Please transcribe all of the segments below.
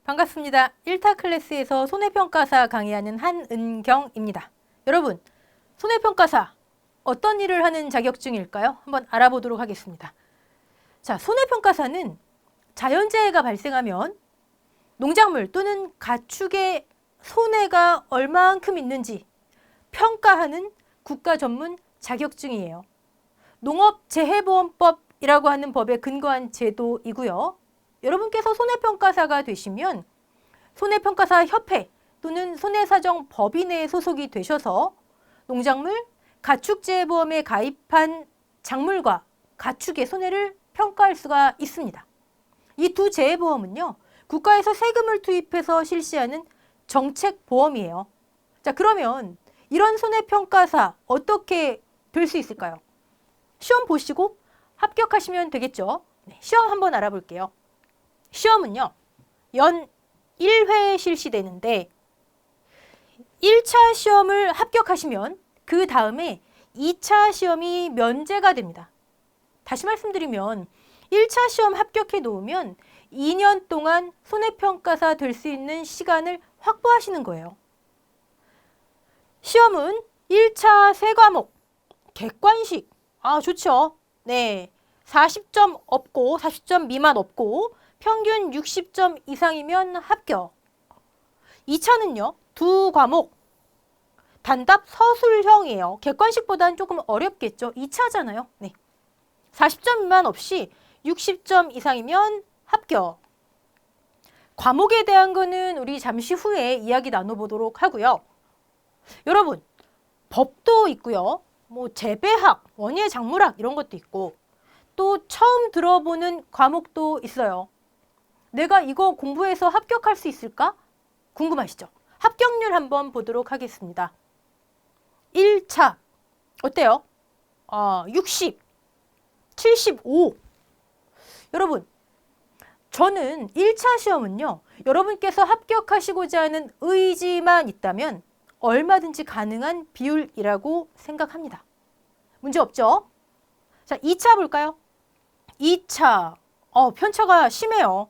반갑습니다. 1타 클래스에서 손해평가사 강의하는 한은경입니다. 여러분, 손해평가사 어떤 일을 하는 자격증일까요? 한번 알아보도록 하겠습니다. 자, 손해평가사는 자연재해가 발생하면 농작물 또는 가축의 손해가 얼만큼 있는지 평가하는 국가 전문 자격증이에요. 농업재해보험법이라고 하는 법에 근거한 제도이고요. 여러분께서 손해평가사가 되시면 손해평가사 협회 또는 손해사정법인에 소속이 되셔서 농작물, 가축재해보험에 가입한 작물과 가축의 손해를 평가할 수가 있습니다. 이 두 재해보험은요, 국가에서 세금을 투입해서 실시하는 정책보험이에요. 자, 그러면 이런 손해평가사 어떻게 될 수 있을까요? 시험 보시고 합격하시면 되겠죠. 네, 시험 한번 알아볼게요. 시험은요, 연 1회 실시되는데 1차 시험을 합격하시면 그 다음에 2차 시험이 면제가 됩니다. 다시 말씀드리면 1차 시험 합격해 놓으면 2년 동안 손해평가사 될 수 있는 시간을 확보하시는 거예요. 시험은 1차 3과목, 객관식, 좋죠. 네, 40점 없고 40점 미만 없고 평균 60점 이상이면 합격. 2차는요, 2과목, 단답 서술형이에요. 객관식보다는 조금 어렵겠죠. 2차잖아요. 네. 40점 미만 없이 60점 이상이면 합격. 과목에 대한 거는 우리 잠시 후에 이야기 나눠보도록 하고요. 여러분, 법도 있고요. 재배학, 원예 작물학 이런 것도 있고 또 처음 들어보는 과목도 있어요. 내가 이거 공부해서 합격할 수 있을까? 궁금하시죠? 합격률 한번 보도록 하겠습니다. 1차 어때요? 60, 75. 여러분, 저는 1차 시험은요, 여러분께서 합격하시고자 하는 의지만 있다면 얼마든지 가능한 비율이라고 생각합니다. 문제 없죠? 자, 2차 볼까요? 2차, 편차가 심해요.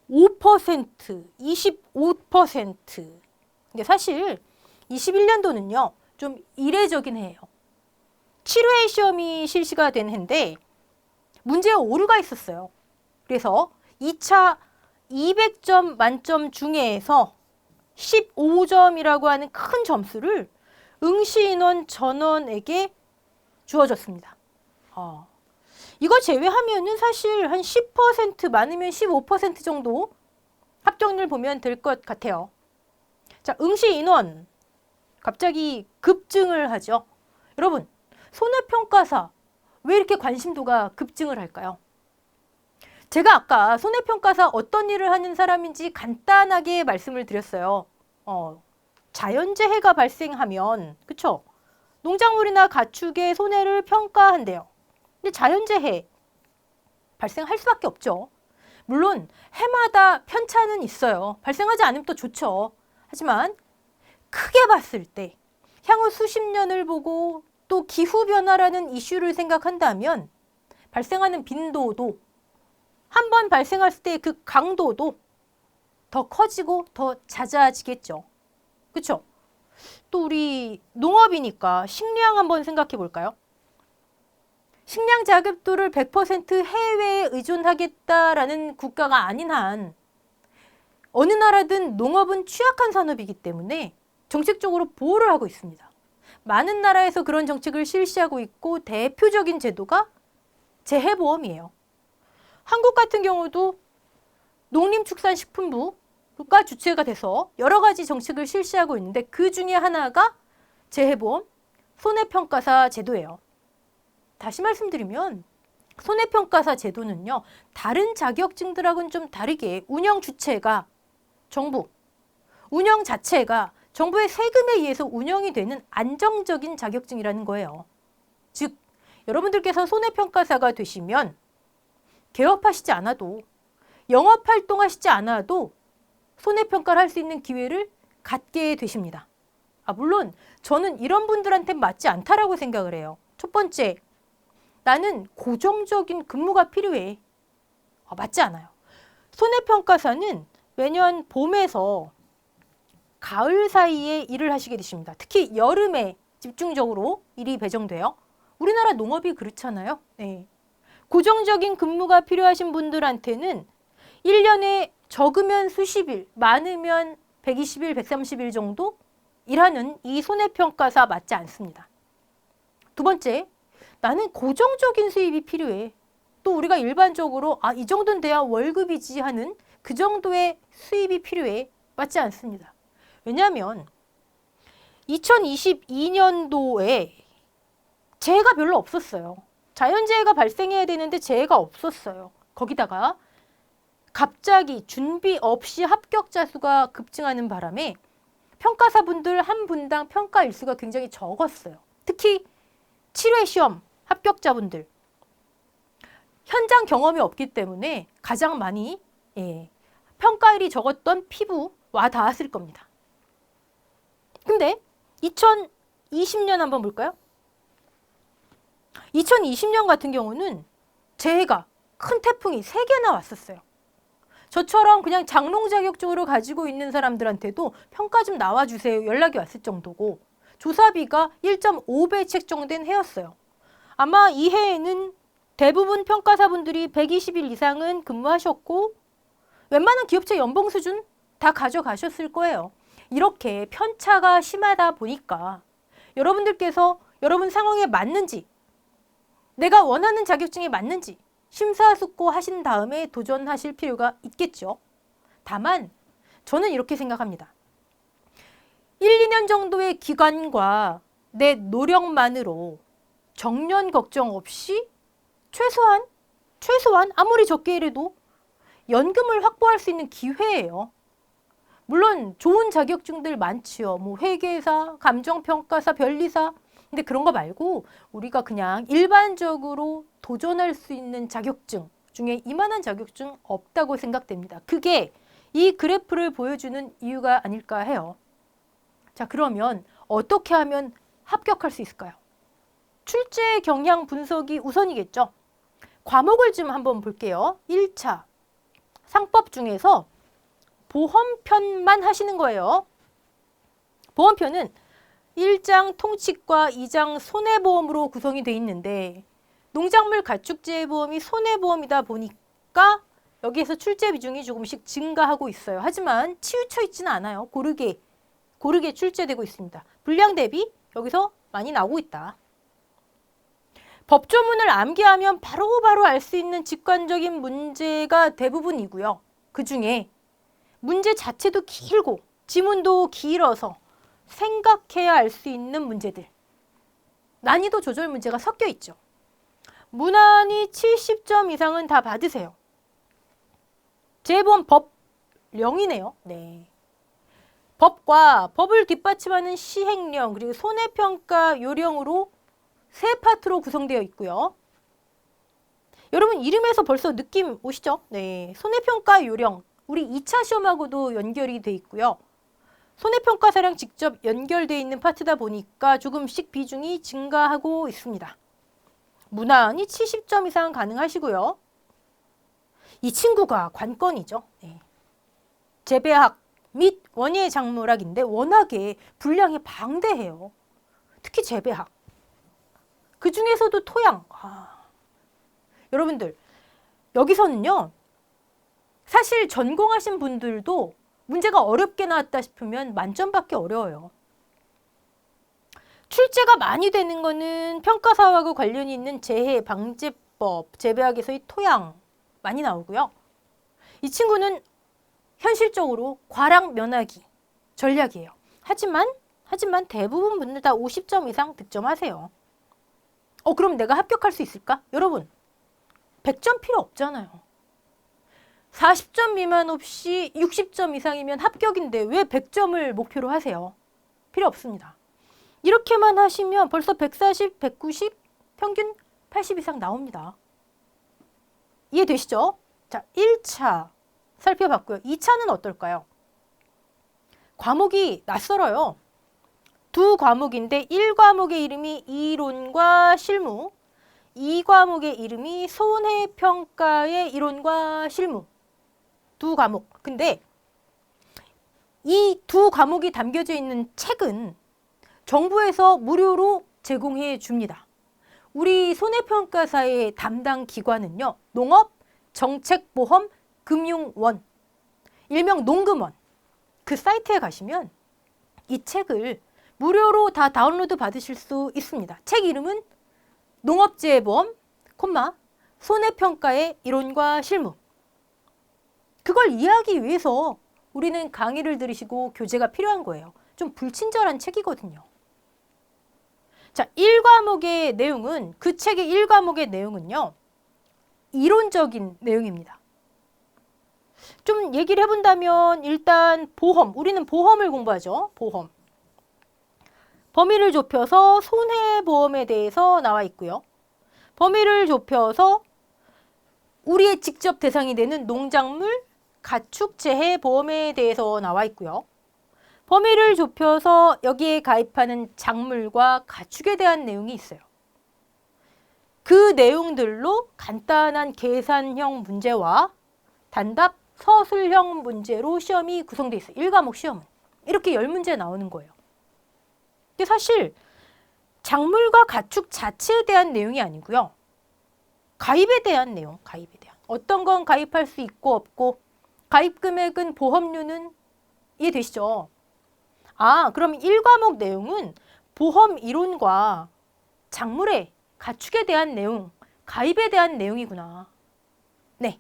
5%, 25%. 근데 사실 21년도는요, 좀 이례적인 해예요. 7회 시험이 실시가 된 해인데 문제에 오류가 있었어요. 그래서 2차 200점 만점 중에서 15점이라고 하는 큰 점수를 응시인원 전원에게 주어졌습니다. 이거 제외하면은 사실 한 10% 많으면 15% 정도 합격률 보면 될 것 같아요. 자, 응시인원 갑자기 급증을 하죠. 여러분, 손해평가사 왜 이렇게 관심도가 급증을 할까요? 제가 아까 손해평가사 어떤 일을 하는 사람인지 간단하게 말씀을 드렸어요. 자연재해가 발생하면, 그쵸? 농작물이나 가축의 손해를 평가한대요. 근데 자연재해 발생할 수밖에 없죠. 물론 해마다 편차는 있어요. 발생하지 않으면 또 좋죠. 하지만 크게 봤을 때 향후 수십 년을 보고 또 기후변화라는 이슈를 생각한다면 발생하는 빈도도 한 번 발생했을 때 그 강도도 더 커지고 더 잦아지겠죠. 그렇죠? 또 우리 농업이니까 식량 한번 생각해 볼까요? 식량 자급도를 100% 해외에 의존하겠다라는 국가가 아닌 한 어느 나라든 농업은 취약한 산업이기 때문에 정책적으로 보호를 하고 있습니다. 많은 나라에서 그런 정책을 실시하고 있고 대표적인 제도가 재해보험이에요. 한국 같은 경우도 농림축산식품부가 주체가 돼서 여러 가지 정책을 실시하고 있는데 그 중에 하나가 재해보험 손해평가사 제도예요. 다시 말씀드리면 손해평가사 제도는요, 다른 자격증들하고는 좀 다르게 운영 주체가 정부, 운영 자체가 정부의 세금에 의해서 운영이 되는 안정적인 자격증이라는 거예요. 즉, 여러분들께서 손해평가사가 되시면 개업하시지 않아도, 영업활동하시지 않아도 손해평가를 할 수 있는 기회를 갖게 되십니다. 물론 저는 이런 분들한테 맞지 않다라고 생각을 해요. 첫 번째, 나는 고정적인 근무가 필요해. 맞지 않아요. 손해평가사는 매년 봄에서 가을 사이에 일을 하시게 되십니다. 특히 여름에 집중적으로 일이 배정돼요. 우리나라 농업이 그렇잖아요. 네. 고정적인 근무가 필요하신 분들한테는 1년에 적으면 수십 일, 많으면 120일, 130일 정도 일하는 이 손해평가사 맞지 않습니다. 두 번째, 나는 고정적인 수입이 필요해. 또 우리가 일반적으로 이 정도는 돼야 월급이지 하는 그 정도의 수입이 필요해. 맞지 않습니다. 왜냐하면 2022년도에 재해가 별로 없었어요. 자연재해가 발생해야 되는데 재해가 없었어요. 거기다가 갑자기 준비 없이 합격자 수가 급증하는 바람에 평가사분들 한 분당 평가 일수가 굉장히 적었어요. 특히 7회 시험 합격자분들 현장 경험이 없기 때문에 가장 많이 평가일이 적었던 피부 와 닿았을 겁니다. 근데 2020년 한번 볼까요? 2020년 같은 경우는 재해가 큰 태풍이 3개나 왔었어요. 저처럼 그냥 장롱 자격증으로 가지고 있는 사람들한테도 평가 좀 나와주세요 연락이 왔을 정도고 조사비가 1.5배 책정된 해였어요. 아마 이 해에는 대부분 평가사분들이 120일 이상은 근무하셨고 웬만한 기업체 연봉 수준 다 가져가셨을 거예요. 이렇게 편차가 심하다 보니까 여러분들께서 여러분 상황에 맞는지 내가 원하는 자격증이 맞는지 심사숙고하신 다음에 도전하실 필요가 있겠죠. 다만 저는 이렇게 생각합니다. 1, 2년 정도의 기간과 내 노력만으로 정년 걱정 없이 최소한 아무리 적게 일해도 연금을 확보할 수 있는 기회예요. 물론 좋은 자격증들 많지요. 뭐 회계사, 감정평가사, 변리사. 근데 그런 거 말고 우리가 그냥 일반적으로 도전할 수 있는 자격증 중에 이만한 자격증 없다고 생각됩니다. 그게 이 그래프를 보여주는 이유가 아닐까 해요. 자, 그러면 어떻게 하면 합격할 수 있을까요? 출제 경향 분석이 우선이겠죠. 과목을 좀 한번 볼게요. 1차 상법 중에서 보험편만 하시는 거예요. 보험편은 1장 통치과 2장 손해보험으로 구성이 돼 있는데 농작물 가축재해보험이 손해보험이다 보니까 여기에서 출제 비중이 조금씩 증가하고 있어요. 하지만 치우쳐 있지는 않아요. 고르게 출제되고 있습니다. 분량 대비 여기서 많이 나오고 있다. 법조문을 암기하면 바로바로 알 수 있는 직관적인 문제가 대부분이고요. 그중에 문제 자체도 길고 지문도 길어서 생각해야 알 수 있는 문제들. 난이도 조절 문제가 섞여 있죠. 무난히 70점 이상은 다 받으세요. 재해보험 법령이네요. 네. 법과 법을 뒷받침하는 시행령 그리고 손해평가 요령으로 세 파트로 구성되어 있고요. 여러분 이름에서 벌써 느낌 오시죠? 네. 손해평가 요령 우리 2차 시험하고도 연결이 돼 있고요. 손해평가사랑 직접 연결되어 있는 파트다 보니까 조금씩 비중이 증가하고 있습니다. 무난히 70점 이상 가능하시고요. 이 친구가 관건이죠. 네. 재배학 및 원예 작물학인데 워낙에 분량이 방대해요. 특히 재배학. 그 중에서도 토양. 여러분들 여기서는요. 사실 전공하신 분들도 문제가 어렵게 나왔다 싶으면 만점받기 어려워요. 출제가 많이 되는 거는 평가사하고 관련이 있는 재해 방제법, 재배학에서의 토양 많이 나오고요. 이 친구는 현실적으로 과락 면하기 전략이에요. 하지만 대부분 분들 다 50점 이상 득점하세요. 그럼 내가 합격할 수 있을까? 여러분 100점 필요 없잖아요. 40점 미만 없이 60점 이상이면 합격인데 왜 100점을 목표로 하세요? 필요 없습니다. 이렇게만 하시면 벌써 140, 190, 평균 80 이상 나옵니다. 이해되시죠? 자, 1차 살펴봤고요. 2차는 어떨까요? 과목이 낯설어요. 두 과목인데 1과목의 이름이 이론과 실무, 2과목의 이름이 손해평가의 이론과 실무. 두 과목. 근데 이 두 과목이 담겨져 있는 책은 정부에서 무료로 제공해 줍니다. 우리 손해평가사의 담당 기관은요. 농업정책보험금융원, 일명 농금원. 그 사이트에 가시면 이 책을 무료로 다 다운로드 받으실 수 있습니다. 책 이름은 농업재해보험, 손해평가의 이론과 실무. 그걸 이해하기 위해서 우리는 강의를 들으시고 교재가 필요한 거예요. 좀 불친절한 책이거든요. 자, 1과목의 내용은, 그 책의 1과목의 내용은요. 이론적인 내용입니다. 좀 얘기를 해본다면 일단 보험, 우리는 보험을 공부하죠. 보험. 범위를 좁혀서 손해보험에 대해서 나와 있고요. 범위를 좁혀서 우리의 직접 대상이 되는 농작물, 가축재해보험에 대해서 나와 있고요. 범위를 좁혀서 여기에 가입하는 작물과 가축에 대한 내용이 있어요. 그 내용들로 간단한 계산형 문제와 단답 서술형 문제로 시험이 구성되어 있어요. 1과목 시험은. 이렇게 10문제 나오는 거예요. 근데 사실 작물과 가축 자체에 대한 내용이 아니고요. 가입에 대한 내용, 가입에 대한. 어떤 건 가입할 수 있고 없고, 가입 금액은, 보험료는 이해되시죠? 아, 그럼 1과목 내용은 보험 이론과 작물의 가축에 대한 내용, 가입에 대한 내용이구나. 네.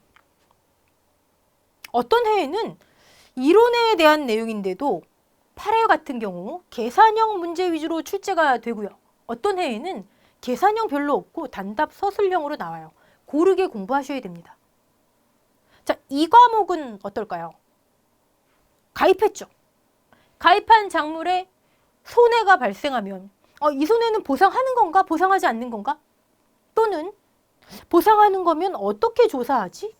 어떤 해에는 이론에 대한 내용인데도 8회 같은 경우 계산형 문제 위주로 출제가 되고요. 어떤 해에는 계산형 별로 없고 단답 서술형으로 나와요. 고르게 공부하셔야 됩니다. 자, 이 과목은 어떨까요? 가입했죠. 가입한 작물에 손해가 발생하면 이 손해는 보상하는 건가? 보상하지 않는 건가? 또는 보상하는 거면 어떻게 조사하지?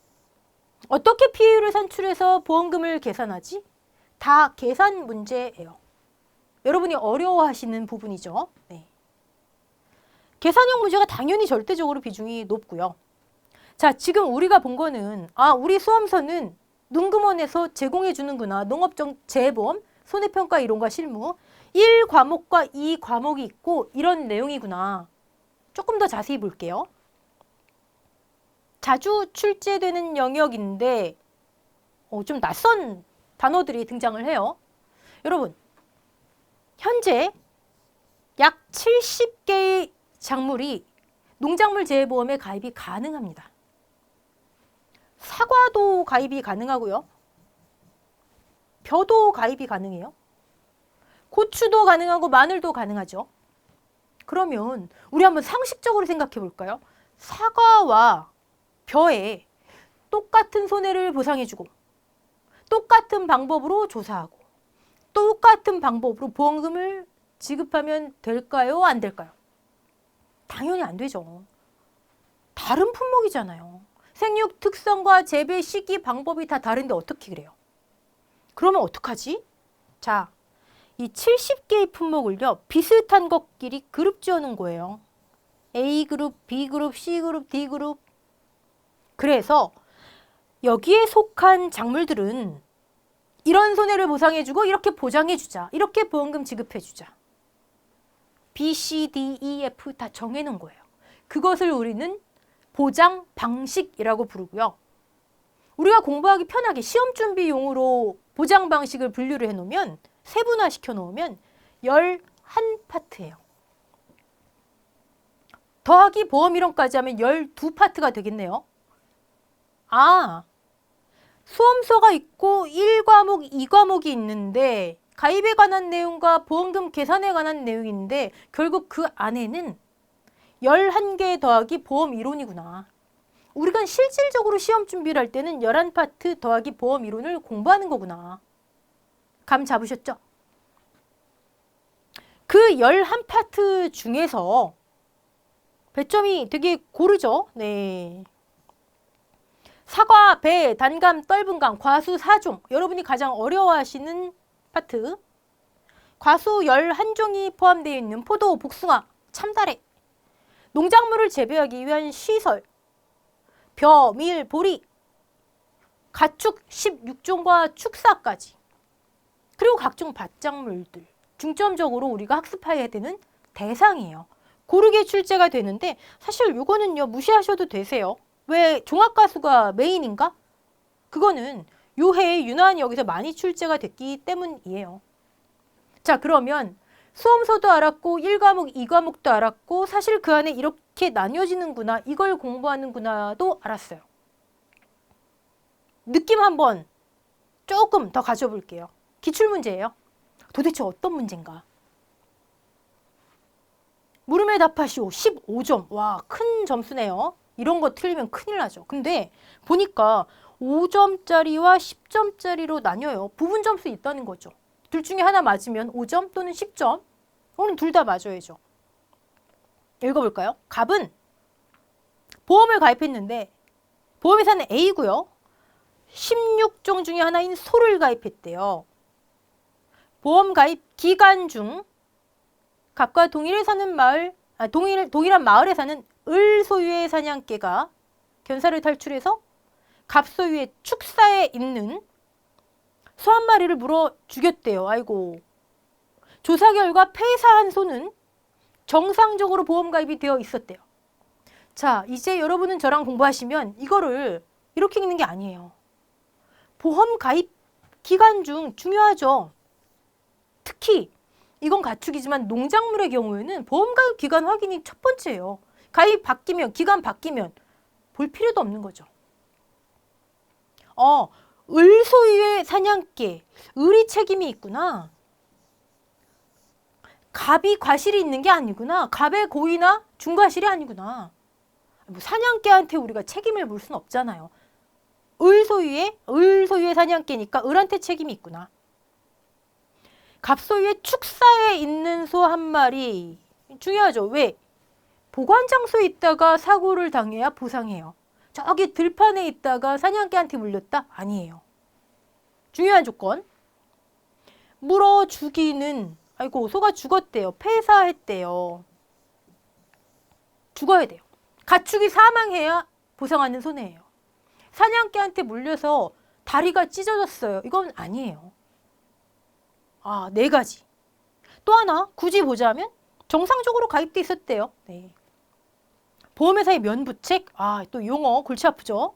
어떻게 피해율을 산출해서 보험금을 계산하지? 다 계산 문제예요. 여러분이 어려워하시는 부분이죠. 네. 계산형 문제가 당연히 절대적으로 비중이 높고요. 자, 지금 우리가 본 거는 우리 수험서는 농금원에서 제공해 주는구나. 농업재해보험, 손해평가 이론과 실무 1과목과 2과목이 있고 이런 내용이구나. 조금 더 자세히 볼게요. 자주 출제되는 영역인데 좀 낯선 단어들이 등장을 해요. 여러분, 현재 약 70개의 작물이 농작물 재해보험에 가입이 가능합니다. 사과도 가입이 가능하고요. 벼도 가입이 가능해요. 고추도 가능하고 마늘도 가능하죠. 그러면 우리 한번 상식적으로 생각해 볼까요? 사과와 벼에 똑같은 손해를 보상해주고 똑같은 방법으로 조사하고 똑같은 방법으로 보험금을 지급하면 될까요? 안 될까요? 당연히 안 되죠. 다른 품목이잖아요. 생육 특성과 재배 시기 방법이 다 다른데 어떻게 그래요? 그러면 어떡하지? 자, 이 70개의 품목을요. 비슷한 것끼리 그룹 지어놓은 거예요. A그룹, B그룹, C그룹, D그룹. 그래서 여기에 속한 작물들은 이런 손해를 보상해주고 이렇게 보장해주자. 이렇게 보험금 지급해주자. B, C, D, E, F 다 정해놓은 거예요. 그것을 우리는 보장 방식이라고 부르고요. 우리가 공부하기 편하게 시험 준비용으로 보장 방식을 분류를 해놓으면 세분화 시켜놓으면 11파트예요. 더하기 보험 이론까지 하면 12파트가 되겠네요. 수험서가 있고 1과목, 2과목이 있는데 가입에 관한 내용과 보험금 계산에 관한 내용인데 결국 그 안에는 11개 더하기 보험 이론이구나. 우리가 실질적으로 시험 준비를 할 때는 11파트 더하기 보험 이론을 공부하는 거구나. 감 잡으셨죠? 그 11파트 중에서 배점이 되게 고르죠. 네. 사과, 배, 단감, 떫은감, 과수 4종. 여러분이 가장 어려워하시는 파트. 과수 11종이 포함되어 있는 포도, 복숭아, 참다래. 농작물을 재배하기 위한 시설. 벼, 밀, 보리. 가축 16종과 축사까지. 그리고 각종 받장물들. 중점적으로 우리가 학습해야 되는 대상이에요. 고르게 출제가 되는데 사실 이거는요 무시하셔도 되세요. 왜 종합가수가 메인인가? 그거는 요 해에 유난히 여기서 많이 출제가 됐기 때문이에요. 자, 그러면 수험서도 알았고 1과목, 2과목도 알았고 사실 그 안에 이렇게 나뉘어지는구나, 이걸 공부하는구나도 알았어요. 느낌 한번 조금 더 가져볼게요. 기출문제예요. 도대체 어떤 문제인가? 물음에 답하시오. 15점. 와, 큰 점수네요. 이런 거 틀리면 큰일 나죠. 근데 보니까 5점짜리와 10점짜리로 나뉘어요. 부분 점수 있다는 거죠. 둘 중에 하나 맞으면 5점 또는 10점. 오늘 둘 다 맞아야죠. 읽어볼까요? 갑은 보험을 가입했는데 보험회사는 A고요. 16종 중에 하나인 소를 가입했대요. 보험 가입 기간 중 갑과 동일한 마을에 사는 을 소유의 사냥개가 견사를 탈출해서 갑 소유의 축사에 있는 소 한 마리를 물어 죽였대요. 아이고. 조사 결과 폐사한 소는 정상적으로 보험 가입이 되어 있었대요. 자, 이제 여러분은 저랑 공부하시면 이거를 이렇게 읽는 게 아니에요. 보험 가입 기간 중 중요하죠. 특히 이건 가축이지만 농작물의 경우에는 보험 가입 기간 확인이 첫 번째예요. 가입 바뀌면, 기간 바뀌면 볼 필요도 없는 거죠. 을 소유의 사냥개, 을이 책임이 있구나. 갑이 과실이 있는 게 아니구나. 갑의 고의나 중과실이 아니구나. 뭐 사냥개한테 우리가 책임을 물 수는 없잖아요. 을 소유의 사냥개니까 을한테 책임이 있구나. 갑 소유의 축사에 있는 소 한 마리. 중요하죠. 왜? 보관 장소에 있다가 사고를 당해야 보상해요. 저기 들판에 있다가 사냥개한테 물렸다? 아니에요. 중요한 조건. 물어 죽이는, 아이고, 소가 죽었대요. 폐사했대요. 죽어야 돼요. 가축이 사망해야 보상하는 손해예요. 사냥개한테 물려서 다리가 찢어졌어요. 이건 아니에요. 네 가지. 또 하나 굳이 보자면 정상적으로 가입돼 있었대요. 네. 보험회사의 면부책, 또 용어 골치 아프죠?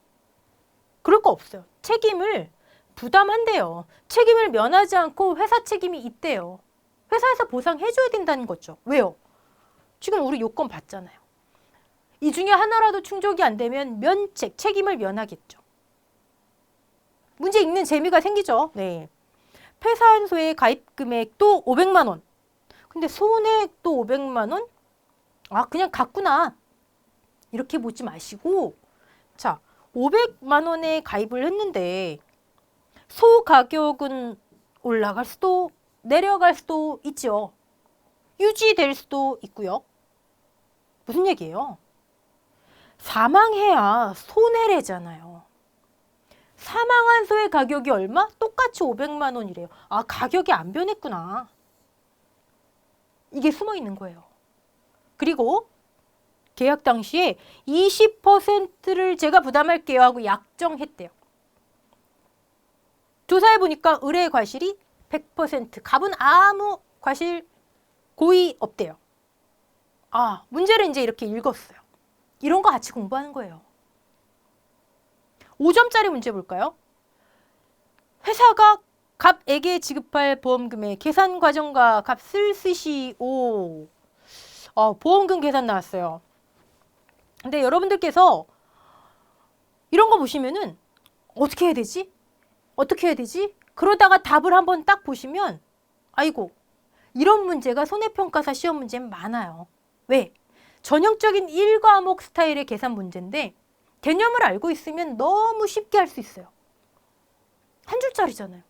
그럴 거 없어요. 책임을 부담한대요. 책임을 면하지 않고 회사 책임이 있대요. 회사에서 보상해줘야 된다는 거죠. 왜요? 지금 우리 요건 봤잖아요. 이 중에 하나라도 충족이 안 되면 면책, 책임을 면하겠죠. 문제 읽는 재미가 생기죠. 네. 폐사한 소의 가입 금액도 500만 원. 근데 손해액도 500만 원? 그냥 같구나. 이렇게 보지 마시고, 자, 500만 원에 가입을 했는데 소 가격은 올라갈 수도 내려갈 수도 있죠. 유지될 수도 있고요. 무슨 얘기예요? 사망해야 손해래잖아요. 사망한 소의 가격이 얼마? 똑같이 500만 원이래요. 가격이 안 변했구나. 이게 숨어 있는 거예요. 그리고 계약 당시에 20%를 제가 부담할게요 하고 약정했대요. 조사해 보니까 을의 과실이 100%, 갑은 아무 과실 고의 없대요. 문제를 이제 이렇게 읽었어요. 이런 거 같이 공부하는 거예요. 5점짜리 문제 볼까요? 회사가 갑에게 지급할 보험금의 계산 과정과 값을 쓰시오. 보험금 계산 나왔어요. 근데 여러분들께서 이런 거 보시면은 어떻게 해야 되지? 어떻게 해야 되지? 그러다가 답을 한번 딱 보시면 아이고, 이런 문제가 손해평가사 시험 문제는 많아요. 왜? 전형적인 1과목 스타일의 계산 문제인데 개념을 알고 있으면 너무 쉽게 할 수 있어요. 한 줄짜리잖아요.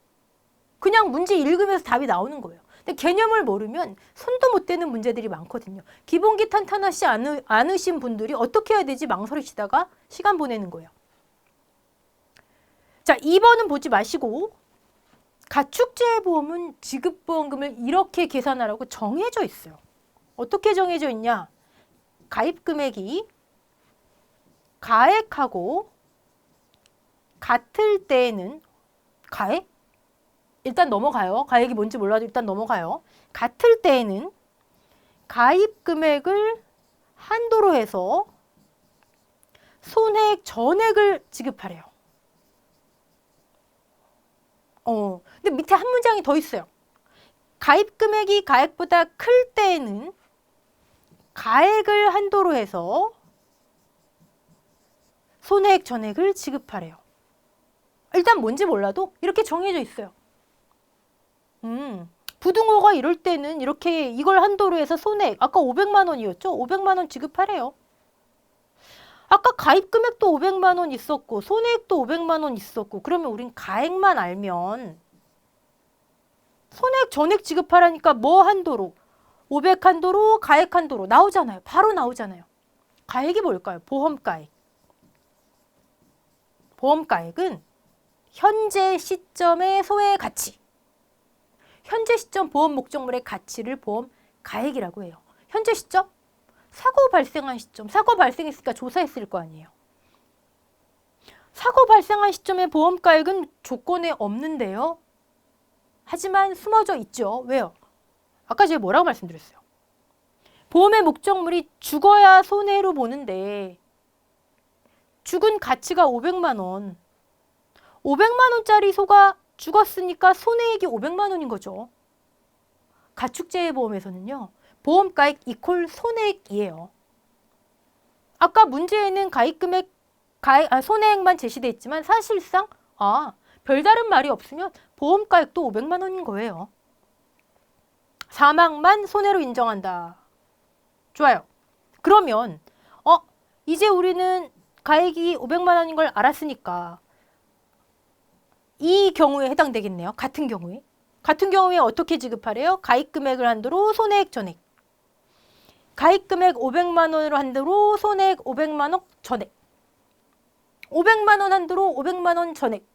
그냥 문제 읽으면서 답이 나오는 거예요. 근데 개념을 모르면 손도 못 대는 문제들이 많거든요. 기본기 탄탄하지 않으신 분들이 어떻게 해야 되지 망설이시다가 시간 보내는 거예요. 자, 2번은 보지 마시고 가축재해보험은 지급보험금을 이렇게 계산하라고 정해져 있어요. 어떻게 정해져 있냐? 가입금액이 가액하고 같을 때에는 가액? 일단 넘어가요. 가액이 뭔지 몰라도 일단 넘어가요. 같을 때에는 가입 금액을 한도로 해서 손해액 전액을 지급하래요. 근데 밑에 한 문장이 더 있어요. 가입 금액이 가액보다 클 때에는 가액을 한도로 해서 손해액 전액을 지급하래요. 일단 뭔지 몰라도 이렇게 정해져 있어요. 부등호가 이럴 때는 이렇게 이걸 한도로 해서 손해액, 아까 500만 원이었죠? 500만 원 지급하래요. 아까 가입 금액도 500만 원 있었고 손해액도 500만 원 있었고 그러면 우린 가액만 알면 손해액 전액 지급하라니까 뭐 한도로? 500 한도로 가액 한도로 나오잖아요. 바로 나오잖아요. 가액이 뭘까요? 보험가액. 보험가액은 현재 시점의 소액 가치. 현재 시점 보험 목적물의 가치를 보험가액이라고 해요. 현재 시점? 사고 발생한 시점. 사고 발생했으니까 조사했을 거 아니에요. 사고 발생한 시점의 보험가액은 조건에 없는데요. 하지만 숨어져 있죠. 왜요? 아까 제가 뭐라고 말씀드렸어요? 보험의 목적물이 죽어야 손해로 보는데 죽은 가치가 500만 원. 500만 원짜리 소가 죽었으니까 손해액이 500만 원인 거죠. 가축재해 보험에서는요. 보험가액 이퀄 손해액이에요. 아까 문제에는 가입금액, 손해액만 제시돼 있지만 사실상 별다른 말이 없으면 보험가액도 500만 원인 거예요. 사망만 손해로 인정한다. 좋아요. 그러면 이제 우리는 가액이 500만 원인 걸 알았으니까 이 경우에 해당되겠네요. 같은 경우에 어떻게 지급하래요? 가입 금액을 한도로 손해액 전액. 가입 금액 500만 원으로 한도로 손해액 500만 원 전액. 500만 원 한도로 500만 원 전액.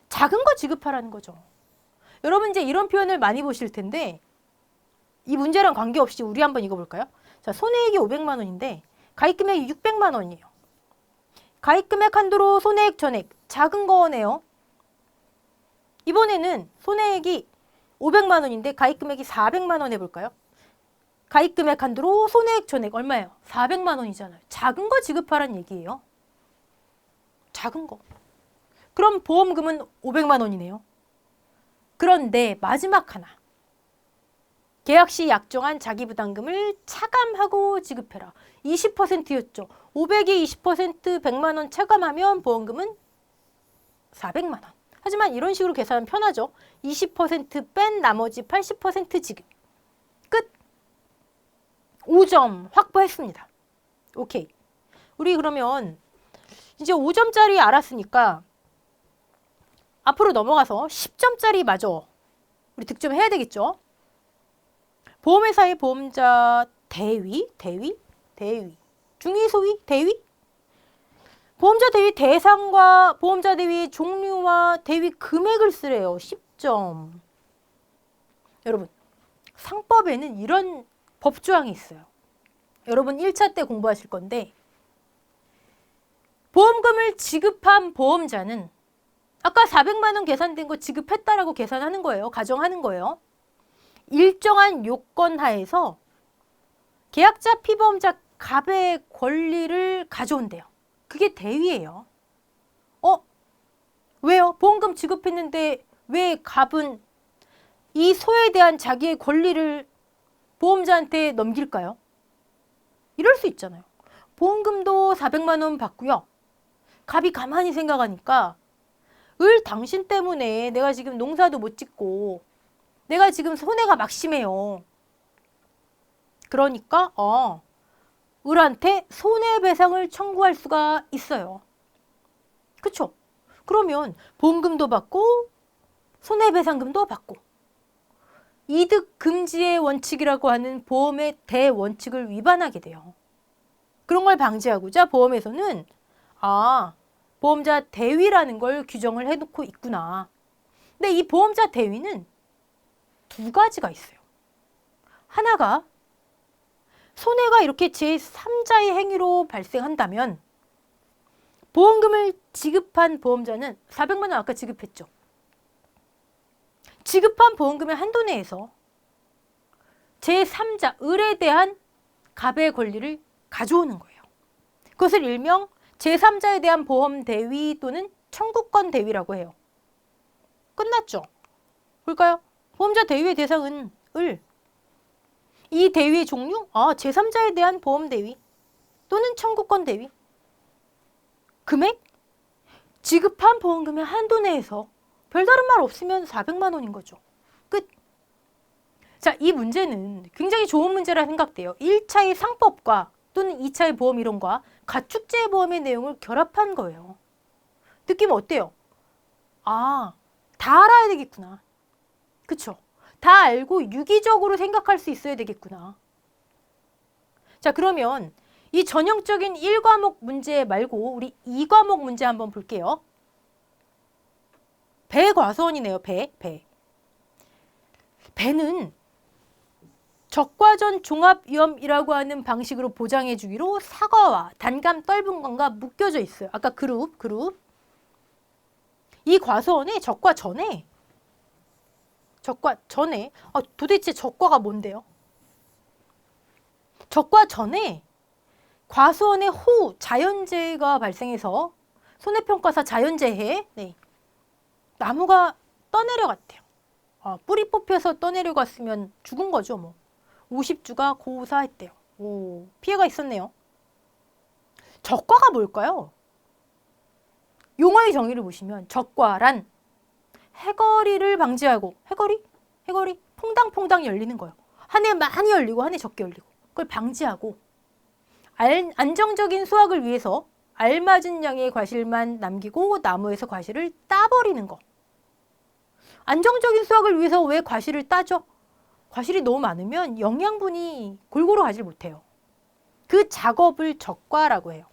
작은 거 지급하라는 거죠. 여러분 이제 이런 표현을 많이 보실 텐데 이 문제랑 관계없이 우리 한번 읽어볼까요? 자, 손해액이 500만 원인데 가입 금액이 600만 원이에요. 가입 금액 한도로 손해액 전액. 작은 거네요. 이번에는 손해액이 500만 원인데 가입 금액이 400만 원 해볼까요? 가입 금액 한도로 손해액 전액 얼마예요? 400만 원이잖아요. 작은 거 지급하라는 얘기예요. 작은 거. 그럼 보험금은 500만 원이네요. 그런데 마지막 하나. 계약 시 약정한 자기부담금을 차감하고 지급해라. 20%였죠. 500에 20% 100만 원 차감하면 보험금은 400만 원. 하지만 이런 식으로 계산하면 편하죠. 20% 뺀 나머지 80% 지급. 끝. 5점 확보했습니다. 오케이. 우리 그러면 이제 5점짜리 알았으니까 앞으로 넘어가서 10점짜리 마저 우리 득점해야 되겠죠. 보험회사의 보험자 대위, 중위, 소위, 대위? 보험자 대위 대상과 보험자 대위 종류와 대위 금액을 쓰래요. 10점. 여러분, 상법에는 이런 법조항이 있어요. 여러분 1차 때 공부하실 건데 보험금을 지급한 보험자는 아까 400만 원 계산된 거 지급했다라고 계산하는 거예요. 가정하는 거예요. 일정한 요건 하에서 계약자 피보험자 갑의 권리를 가져온대요. 그게 대위예요. 왜요? 보험금 지급했는데 왜 갑은 이 소에 대한 자기의 권리를 보험자한테 넘길까요? 이럴 수 있잖아요. 보험금도 400만 원 받고요. 갑이 가만히 생각하니까 당신 때문에 내가 지금 농사도 못 짓고 내가 지금 손해가 막심해요. 그러니까 을한테 손해배상을 청구할 수가 있어요. 그쵸? 그러면 보험금도 받고 손해배상금도 받고 이득 금지의 원칙이라고 하는 보험의 대원칙을 위반하게 돼요. 그런 걸 방지하고자 보험에서는 보험자 대위라는 걸 규정을 해놓고 있구나. 근데 이 보험자 대위는 두 가지가 있어요. 하나가 손해가 이렇게 제3자의 행위로 발생한다면 보험금을 지급한 보험자는 400만 원 아까 지급했죠. 지급한 보험금의 한도 내에서 제3자 을에 대한 갑의 권리를 가져오는 거예요. 그것을 일명 제3자에 대한 보험 대위 또는 청구권 대위라고 해요. 끝났죠? 볼까요? 보험자 대위의 대상은 을. 이 대위의 종류? 제3자에 대한 보험 대위 또는 청구권 대위. 금액? 지급한 보험금의 한도 내에서 별다른 말 없으면 400만 원인 거죠. 끝. 자, 이 문제는 굉장히 좋은 문제라 생각돼요. 1차의 상법과 또는 2차의 보험 이론과 가축제 보험의 내용을 결합한 거예요. 느낌 어때요? 다 알아야 되겠구나. 그쵸? 다 알고 유기적으로 생각할 수 있어야 되겠구나. 자, 그러면 이 전형적인 1과목 문제 말고 우리 2과목 문제 한번 볼게요. 배과수원이네요. 배는 적과전 종합위험이라고 하는 방식으로 보장해주기로 사과와 단감 떫은 건과 묶여져 있어요. 아까 그룹. 이 과수원에 적과 전에 도대체 적과가 뭔데요? 적과 전에 과수원의 호 자연재해가 발생해서 손해평가사 자연재해 나무가 떠내려갔대요. 뿌리 뽑혀서 떠내려갔으면 죽은 거죠. 뭐 50주가 고사했대요. 피해가 있었네요. 적과가 뭘까요? 용어의 정의를 보시면 적과란 해거리를 방지하고 해거리 퐁당퐁당 열리는 거예요. 한 해 많이 열리고 한 해 적게 열리고 그걸 방지하고 안정적인 수확을 위해서 알맞은 양의 과실만 남기고 나무에서 과실을 따버리는 거. 안정적인 수확을 위해서 왜 과실을 따죠? 과실이 너무 많으면 영양분이 골고루 가지 못해요. 그 작업을 적과라고 해요.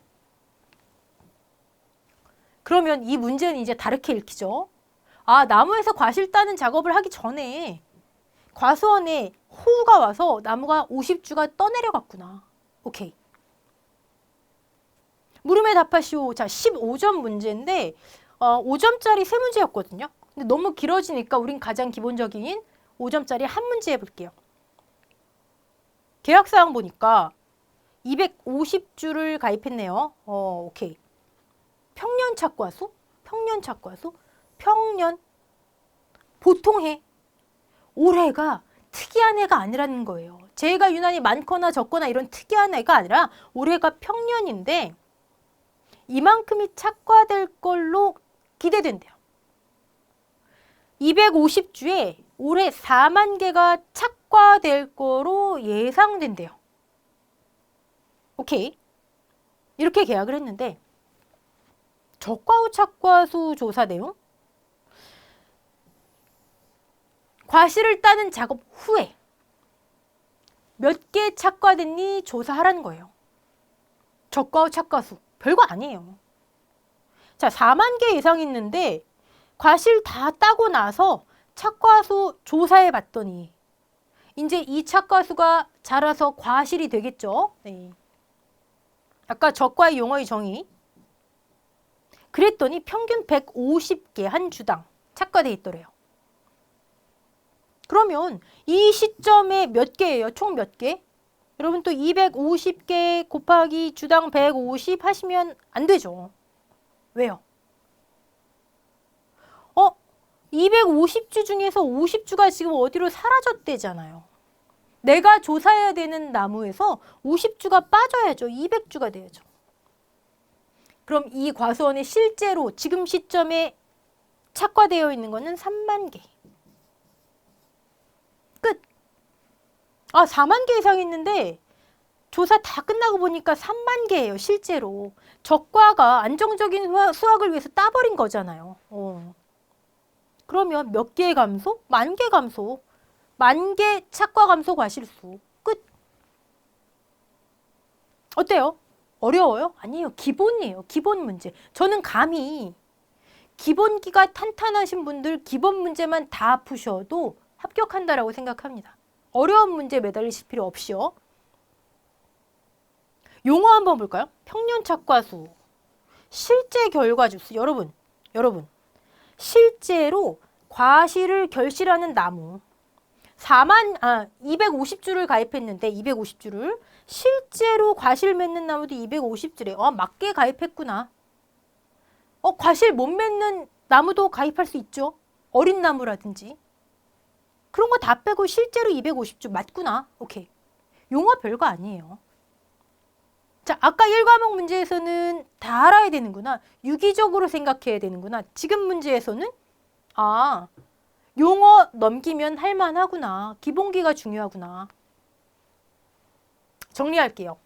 그러면 이 문제는 이제 다르게 읽히죠. 나무에서 과실 따는 작업을 하기 전에 과수원에 호우가 와서 나무가 50주가 떠내려갔구나. 오케이. 물음에 답하시오. 자, 15점 문제인데 5점짜리 세 문제였거든요. 근데 너무 길어지니까 우린 가장 기본적인 5점짜리 한 문제 해볼게요. 계약사항 보니까 250주를 가입했네요. 오케이. 평년 착과수? 평년. 보통 해. 올해가 특이한 해가 아니라는 거예요. 재해가 유난히 많거나 적거나 이런 특이한 해가 아니라 올해가 평년인데 이만큼이 착과될 걸로 기대된대요. 250주에 올해 4만 개가 착과될 거로 예상된대요. 오케이. 이렇게 계약을 했는데 적과 후 착과수 조사 내용? 과실을 따는 작업 후에 몇 개 착과됐니 조사하라는 거예요. 적과 후 착과수. 별거 아니에요. 자, 4만 개 예상 있는데 과실 다 따고 나서 착과수 조사해 봤더니 이제 이 착과수가 자라서 과실이 되겠죠. 네. 아까 적과의 용어의 정의. 그랬더니 평균 150개 한 주당 착과돼 있더래요. 그러면 이 시점에 몇 개예요? 총 몇 개? 여러분 또 250개 곱하기 주당 150 하시면 안 되죠. 왜요? 250주 중에서 50주가 지금 어디로 사라졌대잖아요. 내가 조사해야 되는 나무에서 50주가 빠져야죠. 200주가 돼야죠. 그럼 이 과수원에 실제로 지금 시점에 착과되어 있는 거는 3만 개. 끝. 4만 개 이상 있는데 조사 다 끝나고 보니까 3만 개예요. 실제로. 적과가 안정적인 수확을 위해서 따버린 거잖아요. 그러면 몇 개의 감소? 10,000개 감소. 10,000개 착과 감소 과실수. 끝. 어때요? 어려워요? 아니에요. 기본이에요. 기본 문제. 저는 감히 기본기가 탄탄하신 분들 기본 문제만 다 푸셔도 합격한다라고 생각합니다. 어려운 문제에 매달리실 필요 없이요. 용어 한번 볼까요? 평년 착과수, 실제 결과주수. 여러분, 실제로 과실을 결실하는 나무 250주를 가입했는데 250주를 실제로 과실 맺는 나무도 250주래. 맞게 가입했구나. 과실 못 맺는 나무도 가입할 수 있죠. 어린 나무라든지. 그런 거 다 빼고 실제로 250주 맞구나. 오케이. 용어 별거 아니에요. 자, 아까 1과목 문제에서는 다 알아야 되는구나. 유기적으로 생각해야 되는구나. 지금 문제에서는 용어 넘기면 할만하구나. 기본기가 중요하구나. 정리할게요.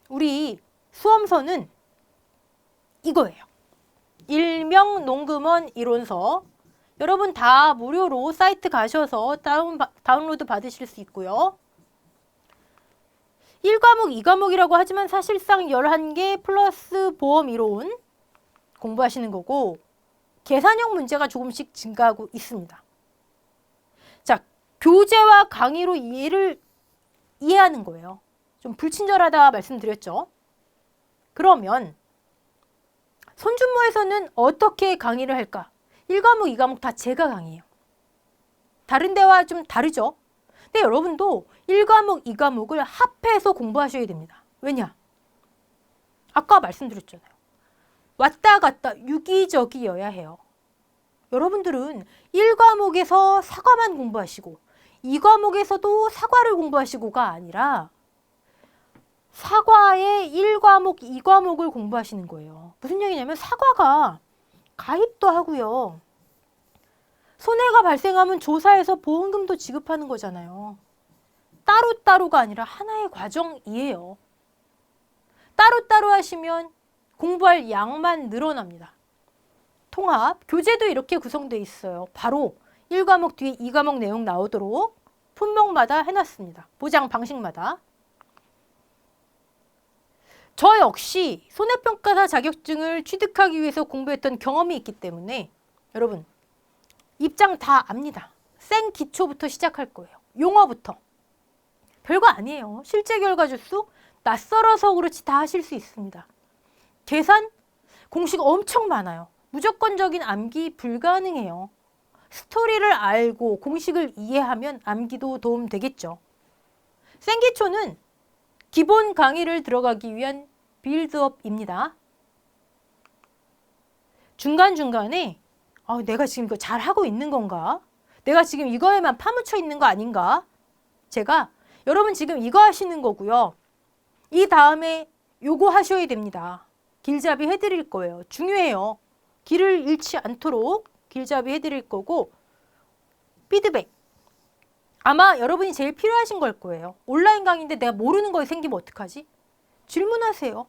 우리 수험서는 이거예요. 일명 농금원 이론서. 여러분 다 무료로 사이트 가셔서 다운로드 받으실 수 있고요. 1과목, 2과목이라고 하지만 사실상 11개 플러스 보험 이론 공부하시는 거고 계산형 문제가 조금씩 증가하고 있습니다. 자, 교재와 강의로 얘를 이해하는 거예요. 좀 불친절하다 말씀드렸죠. 그러면 손준모에서는 어떻게 강의를 할까? 1과목, 2과목 다 제가 강의해요. 다른 데와 좀 다르죠? 근데 여러분도 1과목, 2과목을 합해서 공부하셔야 됩니다. 왜냐? 아까 말씀드렸잖아요. 왔다 갔다 유기적이어야 해요. 여러분들은 1과목에서 사과만 공부하시고 2과목에서도 사과를 공부하시고가 아니라 사과의 1과목, 2과목을 공부하시는 거예요. 무슨 얘기냐면 사과가 가입도 하고요. 손해가 발생하면 조사해서 보험금도 지급하는 거잖아요. 따로따로가 아니라 하나의 과정이에요. 따로따로 하시면 공부할 양만 늘어납니다. 통합, 교재도 이렇게 구성되어 있어요. 바로 1과목 뒤에 2과목 내용 나오도록 품목마다 해놨습니다. 보장 방식마다. 저 역시 손해평가사 자격증을 취득하기 위해서 공부했던 경험이 있기 때문에 여러분 입장 다 압니다. 생 기초부터 시작할 거예요. 용어부터. 별거 아니에요. 실제 결과 주수 낯설어서 그렇지 다 하실 수 있습니다. 계산 공식 엄청 많아요. 무조건적인 암기 불가능해요. 스토리를 알고 공식을 이해하면 암기도 도움 되겠죠. 생기초는 기본 강의를 들어가기 위한 빌드업입니다. 중간중간에 내가 지금 이거 잘하고 있는 건가? 내가 지금 이거에만 파묻혀 있는 거 아닌가? 제가 여러분 지금 이거 하시는 거고요. 이 다음에 요거 하셔야 됩니다. 길잡이 해드릴 거예요. 중요해요. 길을 잃지 않도록 길잡이 해드릴 거고 피드백. 아마 여러분이 제일 필요하신 걸 거예요. 온라인 강의인데 내가 모르는 거 생기면 어떡하지? 질문하세요.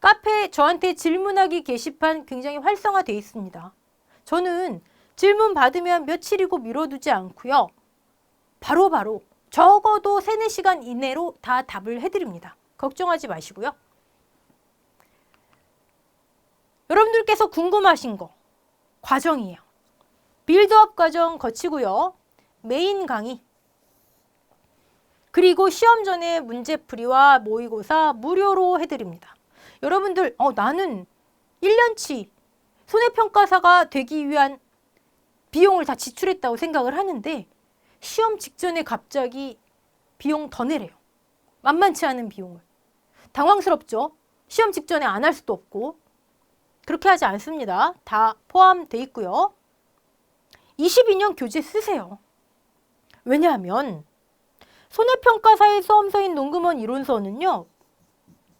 카페에 저한테 질문하기 게시판 굉장히 활성화되어 있습니다. 저는 질문 받으면 며칠이고 미뤄두지 않고요. 바로바로 적어도 3-4시간 이내로 다 답을 해드립니다. 걱정하지 마시고요. 여러분들께서 궁금하신 거 과정이에요. 빌드업 과정 거치고요. 메인 강의 그리고 시험 전에 문제풀이와 모의고사 무료로 해드립니다. 여러분들 나는 1년치 손해평가사가 되기 위한 비용을 다 지출했다고 생각을 하는데 시험 직전에 갑자기 비용 더 내래요. 만만치 않은 비용을. 당황스럽죠? 시험 직전에 안 할 수도 없고 그렇게 하지 않습니다. 다 포함되어 있고요. 22년 교재 쓰세요. 왜냐하면 손해평가사의 수험서인 농금원 이론서는요.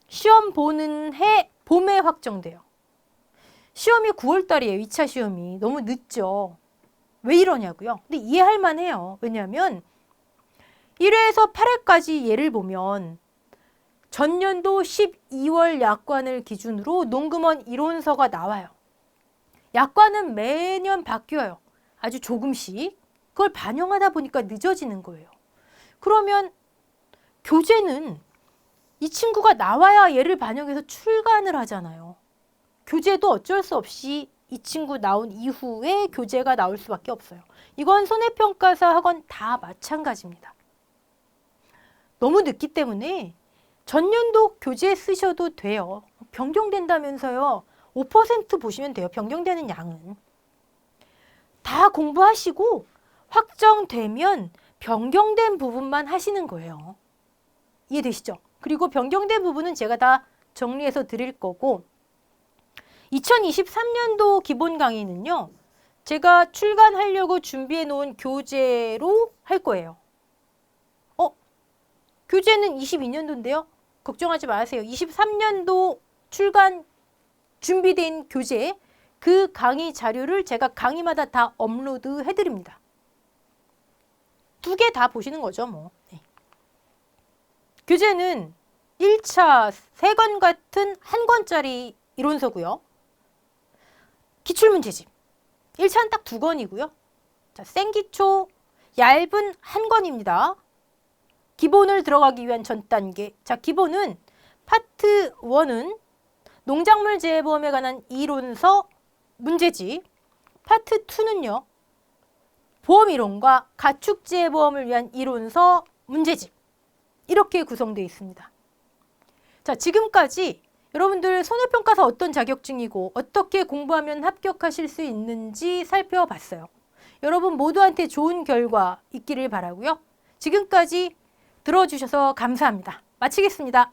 시험 보는 해 봄에 확정돼요. 시험이 9월 달이에요. 2차 시험이. 너무 늦죠. 왜 이러냐고요? 근데 이해할 만해요. 왜냐하면 1회에서 8회까지 예를 보면 전년도 12월 약관을 기준으로 농금원 이론서가 나와요. 약관은 매년 바뀌어요. 아주 조금씩. 그걸 반영하다 보니까 늦어지는 거예요. 그러면 교재는 이 친구가 나와야 얘를 반영해서 출간을 하잖아요. 교재도 어쩔 수 없이 이 친구 나온 이후에 교재가 나올 수밖에 없어요. 이건 손해평가사 학원 다 마찬가지입니다. 너무 늦기 때문에 전년도 교재 쓰셔도 돼요. 변경된다면서요. 5% 보시면 돼요. 변경되는 양은. 다 공부하시고 확정되면 변경된 부분만 하시는 거예요. 이해되시죠? 그리고 변경된 부분은 제가 다 정리해서 드릴 거고 2023년도 기본 강의는요. 제가 출간하려고 준비해 놓은 교재로 할 거예요. 교재는 22년도인데요. 걱정하지 마세요. 23년도 출간 준비된 교재 그 강의 자료를 제가 강의마다 다 업로드 해드립니다. 2개 다 보시는 거죠. 뭐. 네. 교재는 1차 3권 같은 1권짜리 이론서고요. 기출문제집 1차는 딱 2권이고요. 자, 생기초 얇은 1권입니다. 기본을 들어가기 위한 전 단계. 자, 기본은 파트 1은 농작물 재해보험에 관한 이론서 문제집. 파트 2는요. 보험이론과 가축재해보험을 위한 이론서 문제집. 이렇게 구성되어 있습니다. 자, 지금까지 여러분들 손해평가사 어떤 자격증이고 어떻게 공부하면 합격하실 수 있는지 살펴봤어요. 여러분 모두한테 좋은 결과 있기를 바라고요. 지금까지 들어주셔서 감사합니다. 마치겠습니다.